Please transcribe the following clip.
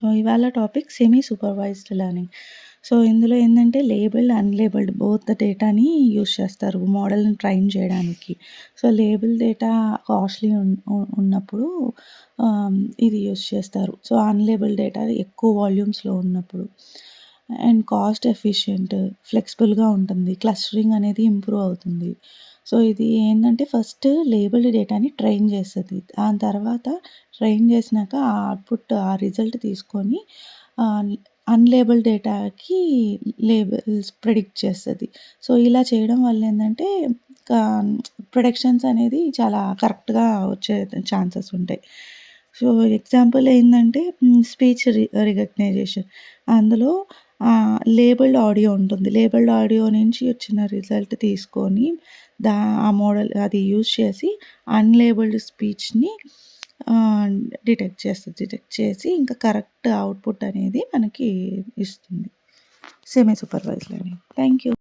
ఇవాళ topic semi supervised learning. ఇందులో ఏందంటే లేబుల్డ్, అన్‌లేబుల్డ్ బోత్ ద డేటాని యూజ్ చేస్తారు మోడల్‌ని ట్రైన్ చేయడానికి. లేబుల్ డేటా కాస్ట్‌లీ ఉన్నప్పుడు ఆహ్, ఇది యూజ్ చేస్తారు. అన్‌లేబుల్డ్ డేటా ఎక్కువ వాల్యూమ్స్‌లో ఉన్నప్పుడు. అండ్ కాస్ట్ ఎఫిషియంట్, ఫ్లెక్సిబుల్‌గా ఉంటుంది. క్లస్టరింగ్ అనేది ఇంప్రూవ్ అవుతుంది. ఇది ఏందంటే ఫస్ట్ లేబుల్డ్ డేటాని ట్రైన్ చేస్తది. దాని తర్వాత ట్రైన్ చేసినాక ఆ అవుట్‌పుట్ ఆ రిజల్ట్ తీసుకొని ఆహ్, అన్‌లేబుల్డ్ డేటాకి లేబుల్స్ ప్రిడిక్ట్ చేస్తది. ఇలా చేయడం వల్ల ఏందంటే కా ప్రిడిక్షన్స్ అనేది చాలా కరెక్ట్‌గా వచ్చే ఛాన్సెస్ ఉంటాయి. ఎగ్జాంపుల్ ఏందంటే స్పీచ్ రికగ్నైజేషన్. అందులో లేబుల్డ్ ఆడియో ఉంటుంది. లేబుల్డ్ ఆడియో నుంచి వచ్చిన రిజల్ట్ తీసుకొని ఆ మోడల్ అది యూజ్ చేసి అన్‌లేబుల్డ్ స్పీచ్‌ని ఆహ్, డిటెక్ట్ చేస్తది. డిటెక్ట్ చేసి ఇంకా కరెక్ట్ అవుట్‌పుట్ అనేది మనకి ఇస్తుంది. Semi supervised learning. Thank you.